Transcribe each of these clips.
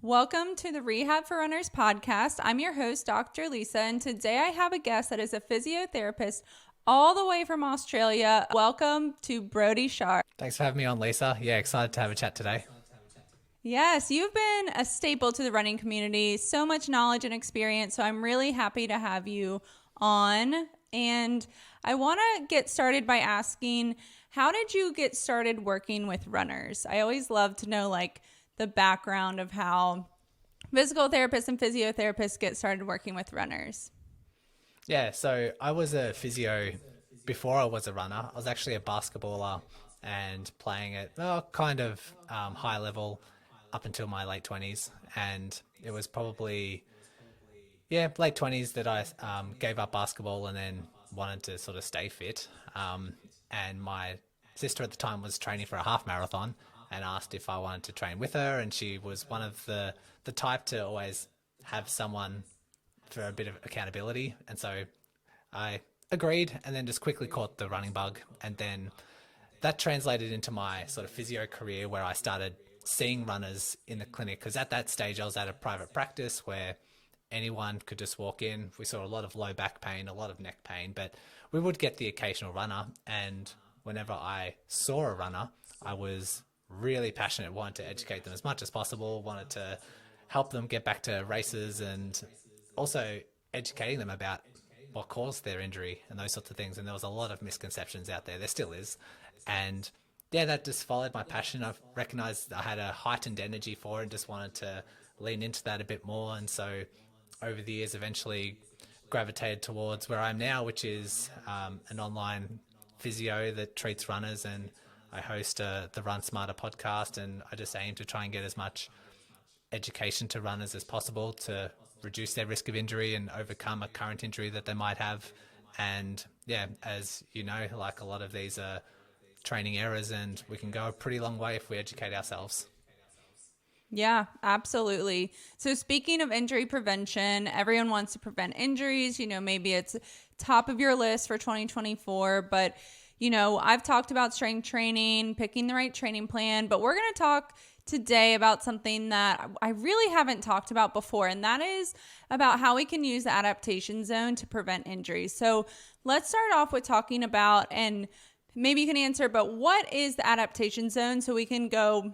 Welcome to the Rehab for Runners podcast. I'm your host, Dr. Lisa, and today I have a guest that is a physiotherapist all the way from Australia. Welcome to Brodie Sharpe. Thanks for having me on, Lisa. Yeah, excited to have a chat today. Yes, you've been a staple to the running community, so much knowledge and experience, so I'm really happy to have you on. And I want to get started by asking, how did you get started working with runners? I always love to know the background of how physical therapists and physiotherapists get started working with runners. Yeah, so I was a physio before I was a runner. I was actually a basketballer and playing at high level up until my late 20s. And it was probably, late 20s that I gave up basketball and then wanted to sort of stay fit. And my sister at the time was training for a half marathon and asked if I wanted to train with her, and she was one of the type to always have someone for a bit of accountability, and so I agreed and then just quickly caught the running bug, and then that translated into my sort of physio career where I started seeing runners in the clinic, because at that stage I was at a private practice where anyone could just walk in. We saw a lot of low back pain, a lot of neck pain, but we would get the occasional runner, and whenever I saw a runner, I was really passionate, wanted to educate them as much as possible, wanted to help them get back to races, and also educating them about what caused their injury and those sorts of things. And there was a lot of misconceptions out there. There still is. And yeah, that just followed my passion. I've recognized I had a heightened energy for it and just wanted to lean into that a bit more. And so over the years, eventually gravitated towards where I am now, which is an online physio that treats runners, and I host the Run Smarter podcast, and I just aim to try and get as much education to runners as possible to reduce their risk of injury and overcome a current injury that they might have. And yeah, as you know, like a lot of these are training errors, and we can go a pretty long way if we educate ourselves. Yeah, absolutely. So speaking of injury prevention, everyone wants to prevent injuries. Maybe it's top of your list for 2024, but I've talked about strength training, picking the right training plan, but we're going to talk today about something that I really haven't talked about before, and that is about how we can use the adaptation zone to prevent injuries. So let's start off with talking about, and maybe you can answer, but what is the adaptation zone, so we can go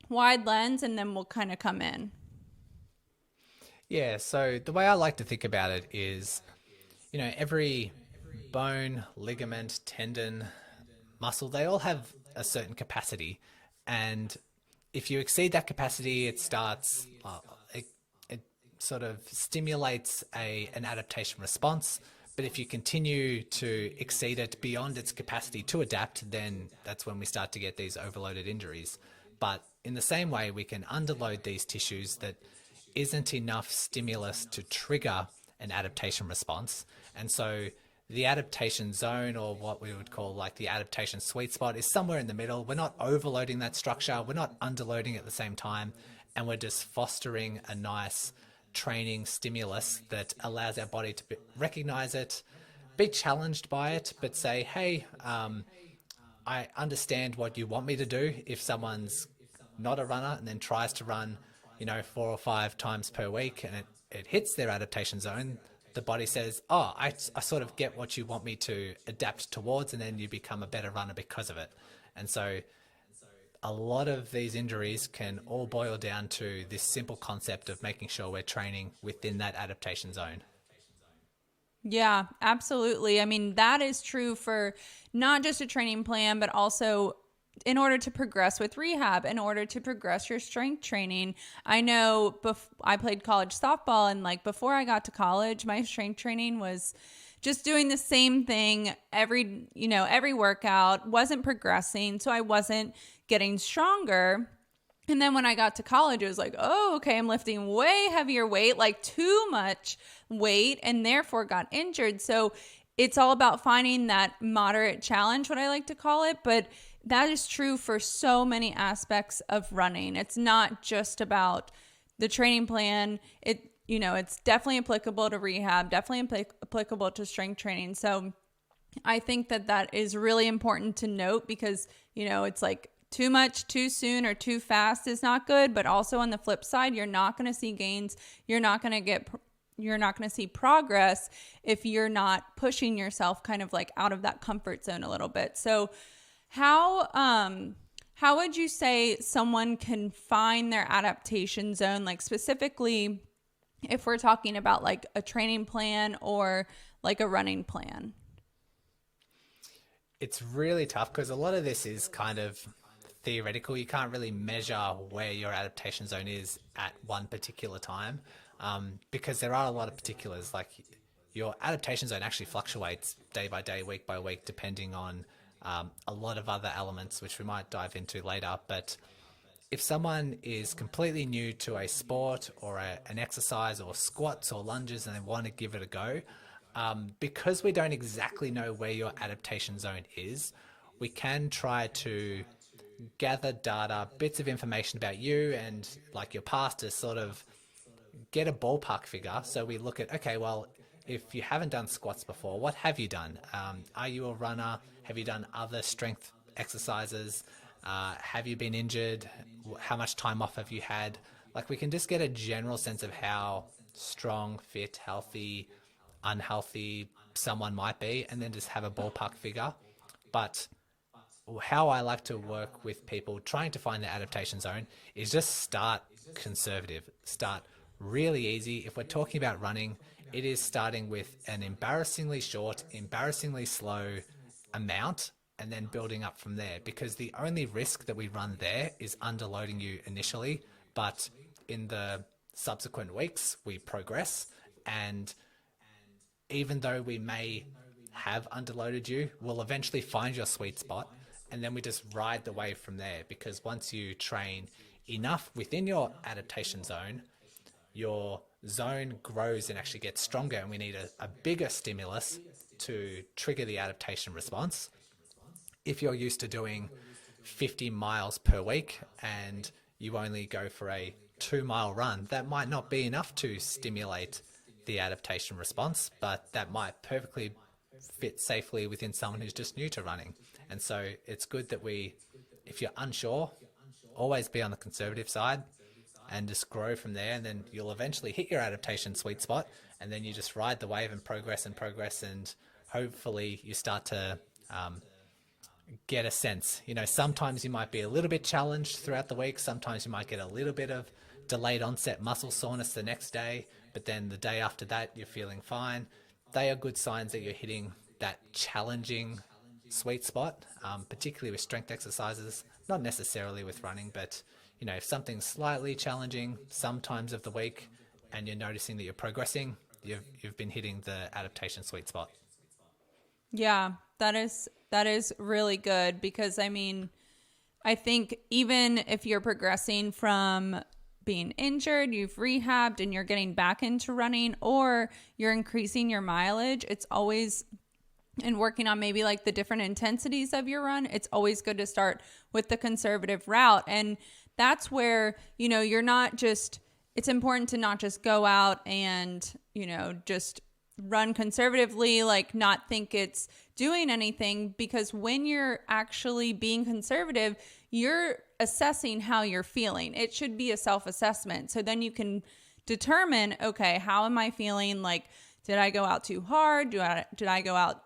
wide lens and then we'll kind of come in. Yeah, so the way I like to think about it is, every bone, ligament, tendon, muscle, they all have a certain capacity, and if you exceed that capacity, it starts it sort of stimulates an adaptation response. But if you continue to exceed it beyond its capacity to adapt, then that's when we start to get these overloaded injuries. But in the same way, we can underload these tissues that isn't enough stimulus to trigger an adaptation response. And so the adaptation zone, or what we would call like the adaptation sweet spot, is somewhere in the middle. We're not overloading that structure. We're not underloading at the same time. And we're just fostering a nice training stimulus that allows our body to recognize it, be challenged by it, but say, hey, I understand what you want me to do. If someone's not a runner and then tries to run, 4 or 5 times per week, and it hits their adaptation zone, the body says, oh, I sort of get what you want me to adapt towards, and then you become a better runner because of it. And so a lot of these injuries can all boil down to this simple concept of making sure we're training within that adaptation zone. Yeah, absolutely. I mean, that is true for not just a training plan, but also in order to progress with rehab, in order to progress your strength training. I know I played college softball, and before I got to college, my strength training was just doing the same thing every workout, wasn't progressing. So I wasn't getting stronger. And then when I got to college, it was like, oh, okay, I'm lifting way heavier weight, too much weight, and therefore got injured. So it's all about finding that moderate challenge, what I like to call it. But that is true for so many aspects of running. It's not just about the training plan. It's definitely applicable to rehab, definitely applicable to strength training. So I think that is really important to note, because, it's too much too soon or too fast is not good, but also on the flip side, you're not going to see gains. You're not going to see progress if you're not pushing yourself kind of like out of that comfort zone a little bit. So how would you say someone can find their adaptation zone, like specifically if we're talking about like a training plan or like a running plan? It's really tough because a lot of this is kind of theoretical. You can't really measure where your adaptation zone is at one particular time, because there are a lot of particulars. Like your adaptation zone actually fluctuates day by day, week by week, depending on a lot of other elements, which we might dive into later. But if someone is completely new to a sport or an exercise or squats or lunges and they want to give it a go, because we don't exactly know where your adaptation zone is, we can try to gather data, bits of information about you and like your past to sort of get a ballpark figure. So we look at, okay, well, if you haven't done squats before, what have you done? Are you a runner? Have you done other strength exercises? Have you been injured? How much time off have you had? Like we can just get a general sense of how strong, fit, healthy, unhealthy someone might be, and then just have a ballpark figure. But how I like to work with people trying to find the adaptation zone is just start conservative, start really easy. If we're talking about running, it is starting with an embarrassingly short, embarrassingly slow amount and then building up from there, because the only risk that we run there is underloading you initially, but in the subsequent weeks we progress, and even though we may have underloaded you, we'll eventually find your sweet spot and then we just ride the wave from there. Because once you train enough within your adaptation zone, your zone grows and actually gets stronger, and we need a bigger stimulus to trigger the adaptation response. If you're used to doing 50 miles per week and you only go for a 2 mile run, that might not be enough to stimulate the adaptation response, but that might perfectly fit safely within someone who's just new to running. And so it's good that if you're unsure, always be on the conservative side and just grow from there. And then you'll eventually hit your adaptation sweet spot. And then you just ride the wave and progress and progress. And hopefully you start to get a sense. Sometimes you might be a little bit challenged throughout the week. Sometimes you might get a little bit of delayed onset muscle soreness the next day, but then the day after that, you're feeling fine. They are good signs that you're hitting that challenging sweet spot, particularly with strength exercises, not necessarily with running, but if something's slightly challenging sometimes of the week and you're noticing that you're progressing, you've been hitting the adaptation sweet spot. Yeah, that is really good, because I mean, I think even if you're progressing from being injured, you've rehabbed and you're getting back into running, or you're increasing your mileage, it's always, and working on maybe like the different intensities of your run, it's always good to start with the conservative route. And that's where, you're not just, it's important to not just go out and, just run conservatively, like not think it's doing anything, because when you're actually being conservative, you're assessing how you're feeling. It should be a self-assessment. So then you can determine, okay, how am I feeling? Like, did I go out too hard? Did I go out,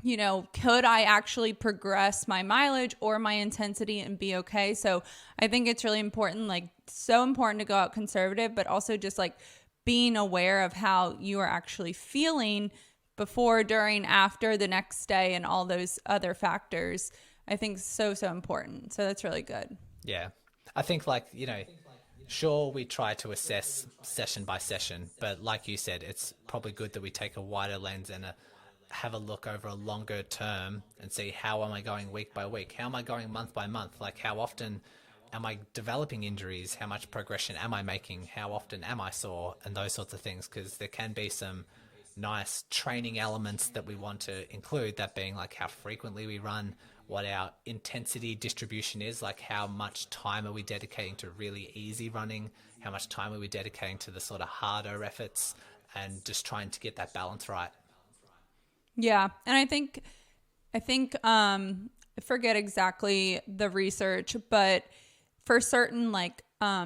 could I actually progress my mileage or my intensity and be okay? So I think it's really important, like so important to go out conservative, but also just like being aware of how you are actually feeling before, during, after, the next day, and all those other factors. I think so important. So that's really good. Yeah. I think sure, we try to assess session by session, but like you said, it's probably good that we take a wider lens and have a look over a longer term and see, how am I going week by week? How am I going month by month? Like, how often am I developing injuries? How much progression am I making? How often am I sore? And those sorts of things, because there can be some nice training elements that we want to include, that being like how frequently we run, what our intensity distribution is, like how much time are we dedicating to really easy running, how much time are we dedicating to the sort of harder efforts, and just trying to get that balance right. Yeah. And I think forget exactly the research, but for certain like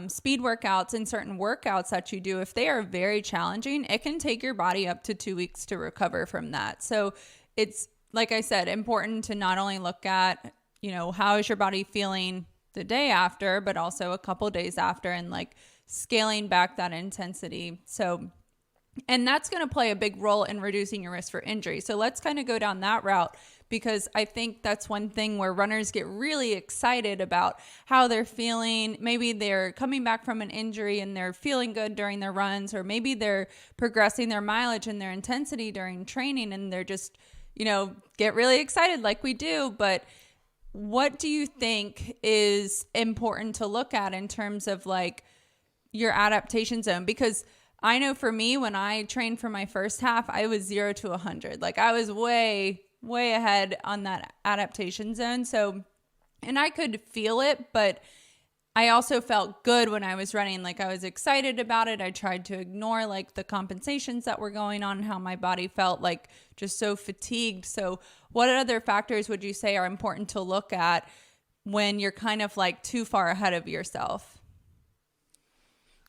speed workouts and certain workouts that you do, if they are very challenging, it can take your body up to 2 weeks to recover from that. So it's, like I said, important to not only look at, how is your body feeling the day after, but also a couple days after, and like scaling back that intensity. So, and that's going to play a big role in reducing your risk for injury. So let's kind of go down that route, because I think that's one thing where runners get really excited about how they're feeling. Maybe they're coming back from an injury and they're feeling good during their runs, or maybe they're progressing their mileage and their intensity during training, and they're just, get really excited like we do. But what do you think is important to look at in terms of like your adaptation zone? Because I know for me, when I trained for my first half, I was 0 to 100. Like I was way ahead on that adaptation zone. So, and I could feel it, but I also felt good when I was running. Like I was excited about it. I tried to ignore like the compensations that were going on and how my body felt like just so fatigued. So what other factors would you say are important to look at when you're kind of like too far ahead of yourself?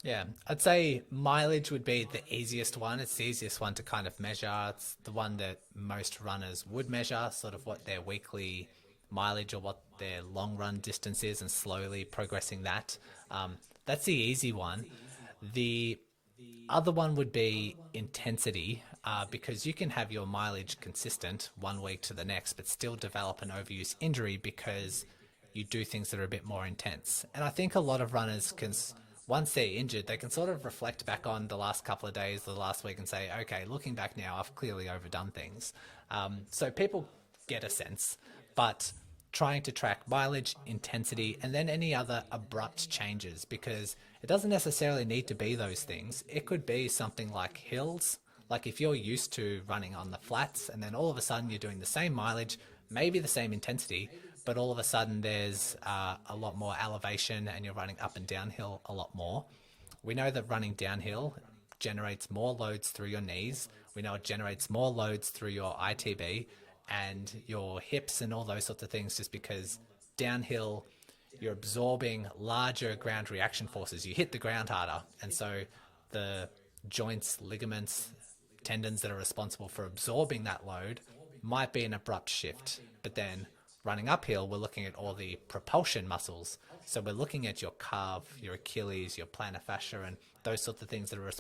Yeah, I'd say mileage would be the easiest one. It's the easiest one to kind of measure. It's the one that most runners would measure, sort of what their weekly mileage or what their long run distance is, and slowly progressing that. That's the easy one. The other one would be intensity, because you can have your mileage consistent 1 week to the next, but still develop an overuse injury because you do things that are a bit more intense. And I think a lot of runners can, once they're injured, they can sort of reflect back on the last couple of days, the last week, and say, okay, looking back now, I've clearly overdone things. So people get a sense, but trying to track mileage, intensity, and then any other abrupt changes, because it doesn't necessarily need to be those things. It could be something like hills. Like if you're used to running on the flats and then all of a sudden you're doing the same mileage, maybe the same intensity, but all of a sudden there's a lot more elevation and you're running up and downhill a lot more. We know that running downhill generates more loads through your knees. We know it generates more loads through your ITB and your hips and all those sorts of things, just because downhill you're absorbing larger ground reaction forces. You hit the ground harder, and so the joints, ligaments, tendons that are responsible for absorbing that load might be an abrupt shift. But then running uphill, we're looking at all the propulsion muscles. So we're looking at your calf, your Achilles, your plantar fascia, and those sorts of things that are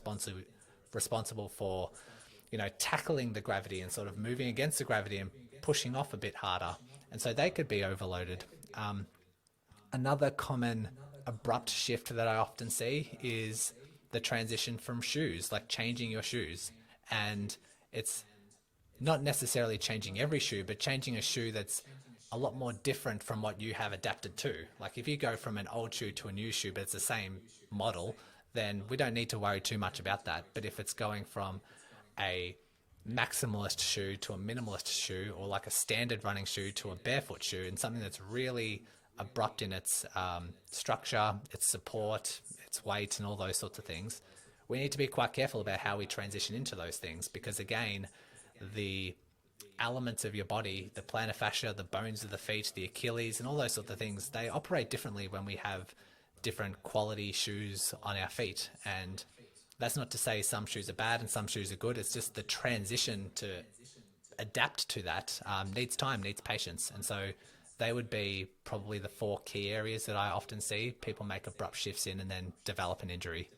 responsible for, tackling the gravity and sort of moving against the gravity and pushing off a bit harder. And so they could be overloaded. Another common abrupt shift that I often see is the transition from shoes, like changing your shoes. And it's not necessarily changing every shoe, but changing a shoe that's a lot more different from what you have adapted to. Like if you go from an old shoe to a new shoe, but it's the same model, then we don't need to worry too much about that. But if it's going from a maximalist shoe to a minimalist shoe, or like a standard running shoe to a barefoot shoe, and something that's really abrupt in its structure, its support, its weight, and all those sorts of things, we need to be quite careful about how we transition into those things, because again, the elements of your body, the plantar fascia, the bones of the feet, the Achilles, and all those sorts of things, they operate differently when we have different quality shoes on our feet. And that's not to say some shoes are bad and some shoes are good. It's just the transition to adapt to that needs time, needs patience. And so they would be probably the 4 key areas that I often see people make abrupt shifts in and then develop an injury.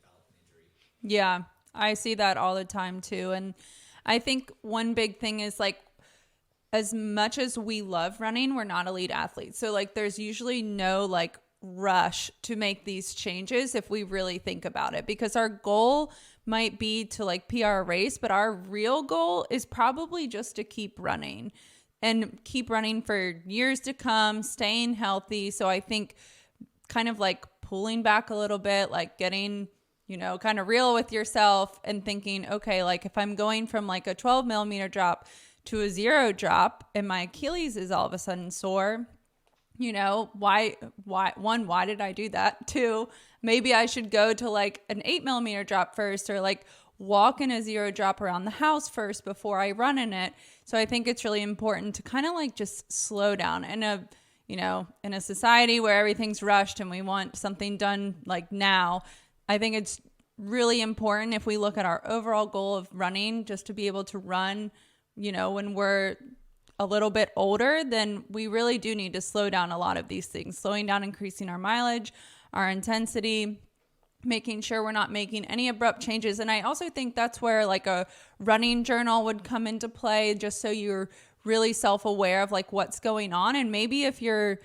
Yeah, I see that all the time too. And I think one big thing is like, as much as we love running, we're not elite athletes. So like there's usually no like rush to make these changes if we really think about it, because our goal might be to like PR a race, but our real goal is probably just to keep running and keep running for years to come, staying healthy. So I think kind of like pulling back a little bit, like getting, kind of real with yourself and thinking, okay, like if I'm going from like a 12 millimeter drop to a 0 drop and my Achilles is all of a sudden sore, why did I do that? 2, maybe I should go to like an 8 millimeter drop first, or like, walk in a zero drop around the house first before I run in it. So I think it's really important to kind of like just slow down in a society where everything's rushed and we want something done like now. I think it's really important, if we look at our overall goal of running, just to be able to run, when we're a little bit older, then we really do need to slow down a lot of these things. Slowing down, increasing our mileage, our intensity, making sure we're not making any abrupt changes. And I also think that's where like a running journal would come into play, just so you're really self-aware of like what's going on. And maybe if you're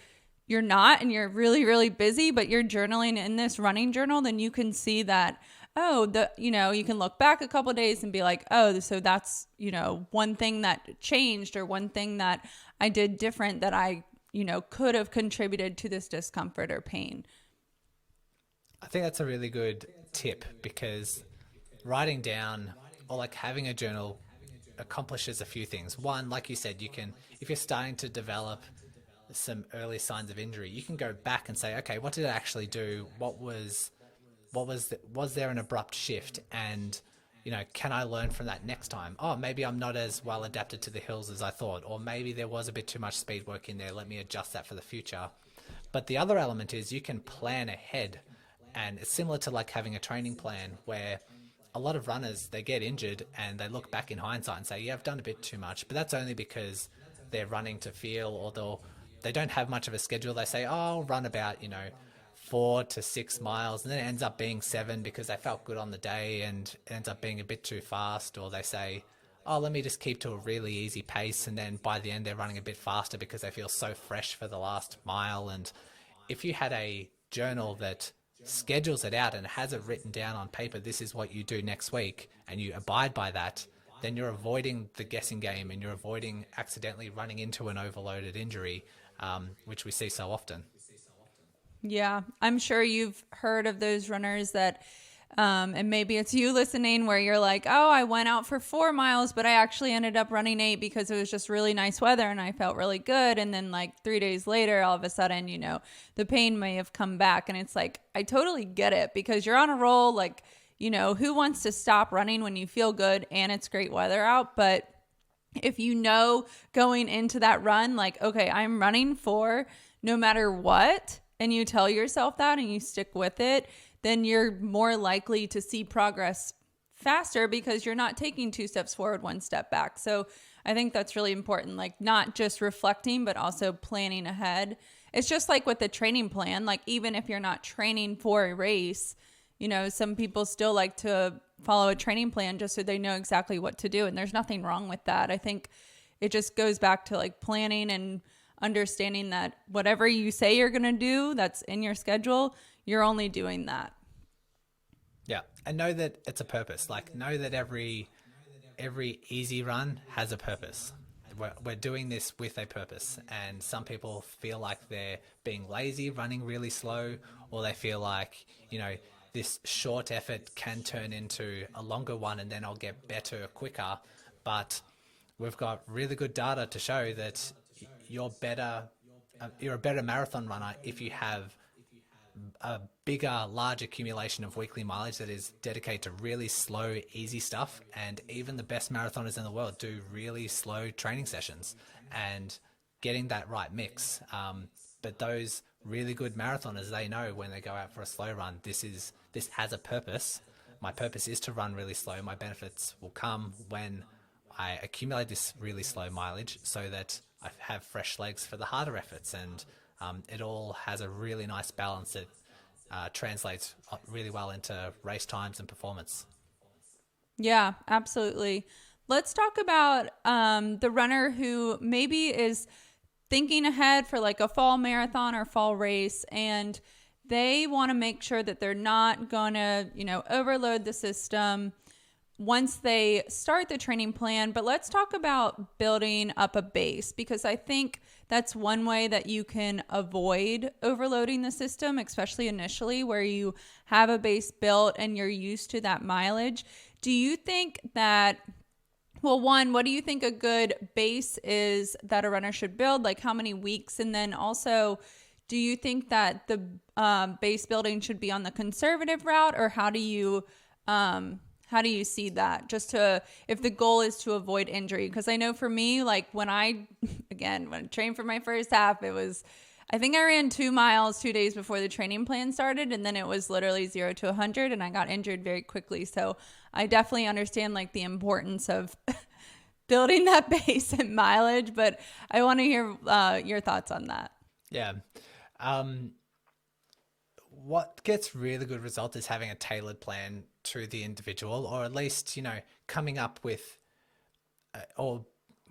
not and you're really, really busy, but you're journaling in this running journal, then you can see that, you can look back a couple of days and be like, oh, so that's, one thing that changed, or one thing that I did different that I, could have contributed to this discomfort or pain. I think that's a really good tip, because writing down or like having a journal accomplishes a few things. One, like you said, you can, if you're starting to develop some early signs of injury, you can go back and say, okay, what did I actually do? Was there an abrupt shift? And, can I learn from that next time? Oh, maybe I'm not as well adapted to the hills as I thought, or maybe there was a bit too much speed work in there. Let me adjust that for the future. But the other element is you can plan ahead. And it's similar to like having a training plan, where a lot of runners, they get injured and they look back in hindsight and say, yeah, I've done a bit too much. But that's only because they're running to feel, or they don't have much of a schedule. They say, oh, I'll run about, 4 to 6 miles. And then it ends up being 7 because they felt good on the day, and it ends up being a bit too fast. Or they say, oh, let me just keep to a really easy pace. And then by the end, they're running a bit faster because they feel so fresh for the last mile. And if you had a journal that schedules it out and has it written down on paper, this is what you do next week, and you abide by that, then you're avoiding the guessing game, and you're avoiding accidentally running into an overloaded injury, which we see so often. Yeah, I'm sure you've heard of those runners that, and maybe it's you listening, where you're like, oh, I went out for 4 miles, but I actually ended up running 8 because it was just really nice weather and I felt really good. And then like 3 days later, all of a sudden, the pain may have come back. And it's like, I totally get it, because you're on a roll. Like, who wants to stop running when you feel good and it's great weather out? But if going into that run, like, okay, I'm running for no matter what, and you tell yourself that and you stick with it, then you're more likely to see progress faster, because you're not taking 2 steps forward, 1 step back. So I think that's really important, like not just reflecting, but also planning ahead. It's just like with the training plan, like even if you're not training for a race, some people still like to follow a training plan just so they know exactly what to do. And there's nothing wrong with that. I think it just goes back to like planning and understanding that whatever you say you're going to do that's in your schedule, you're only doing that. Yeah. And know that it's a purpose. Like, know that every easy run has a purpose. We're doing this with a purpose. And some people feel like they're being lazy, running really slow, or they feel like, this short effort can turn into a longer one and then I'll get better quicker. But we've got really good data to show that you're a better marathon runner if you have a bigger, large accumulation of weekly mileage that is dedicated to really slow, easy stuff. And even the best marathoners in the world do really slow training sessions, and getting that right mix. But those really good marathoners, they know when they go out for a slow run, this has a purpose. My purpose is to run really slow. My benefits will come when I accumulate this really slow mileage, so that I have fresh legs for the harder efforts. And it all has a really nice balance that translates really well into race times and performance. Yeah, absolutely. Let's talk about the runner who maybe is thinking ahead for like a fall marathon or fall race, and they want to make sure that they're not going to, overload the system once they start the training plan. But let's talk about building up a base, because I think that's one way that you can avoid overloading the system, especially initially, where you have a base built and you're used to that mileage. Do you think that, well, one, what do you think a good base is that a runner should build? Like how many weeks? And then also, do you think that the base building should be on the conservative route, or how do you How do you see that? Just to, if the goal is to avoid injury? Because I know for me, like when I, again, when I trained for my first half, it was, I think I ran 2 miles 2 days before the training plan started. And then it was literally 0 to 100 and I got injured very quickly. So I definitely understand like the importance of building that base and mileage. But I want to hear your thoughts on that. Yeah. Um, what gets really good results is having a tailored plan to the individual, or at least, coming up with or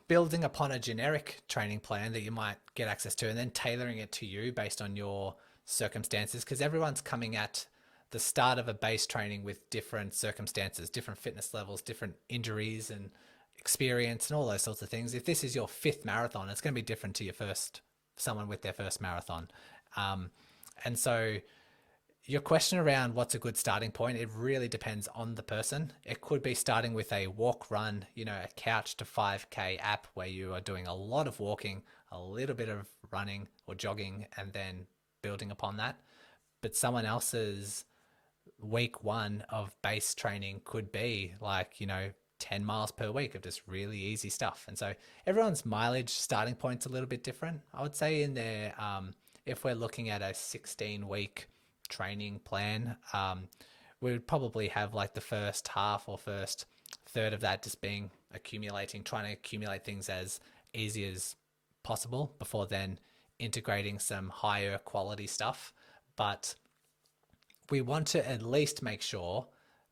building upon a generic training plan that you might get access to and then tailoring it to you based on your circumstances, because everyone's coming at the start of a base training with different circumstances, different fitness levels, different injuries and experience and all those sorts of things. If this is your fifth marathon, it's going to be different to your first, someone with their first marathon. And so your question around what's a good starting point, it really depends on the person. It could be starting with a walk, run, a couch to 5K app where you are doing a lot of walking, a little bit of running or jogging, and then building upon that. But someone else's week one of base training could be like, 10 miles per week of just really easy stuff. And so everyone's mileage starting point's a little bit different. I would say in there, if we're looking at a 16-week training plan, we would probably have like the first half or first third of that just being trying to accumulate things as easy as possible before then integrating some higher quality stuff. But we want to at least make sure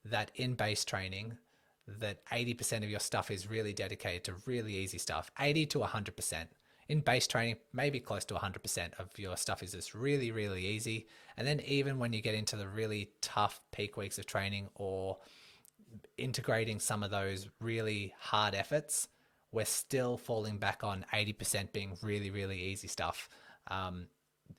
that in base training that 80% of your stuff is really dedicated to really easy stuff, 80 to 100%. In base training, maybe close to 100% of your stuff is just really, really easy. And then even when you get into the really tough peak weeks of training or integrating some of those really hard efforts, we're still falling back on 80% being really, really easy stuff.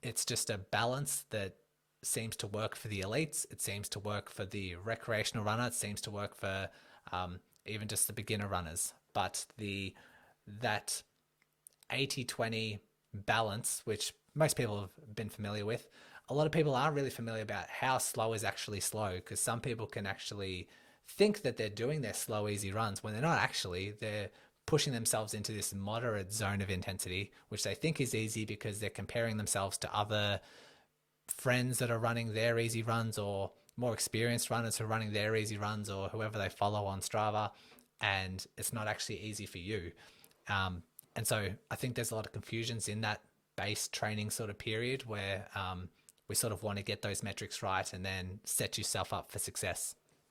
It's just a balance that seems to work for the elites. It seems to work for the recreational runner. It seems to work for even just the beginner runners. But that 80-20 balance, which most people have been familiar with, a lot of people aren't really familiar about how slow is actually slow, because some people can actually think that they're doing their slow, easy runs when they're not actually. They're pushing themselves into this moderate zone of intensity, which they think is easy because they're comparing themselves to other friends that are running their easy runs, or more experienced runners who are running their easy runs, or whoever they follow on Strava, and it's not actually easy for you. And so I think there's a lot of confusions in that base training sort of period where we sort of want to get those metrics right and then set yourself up for success.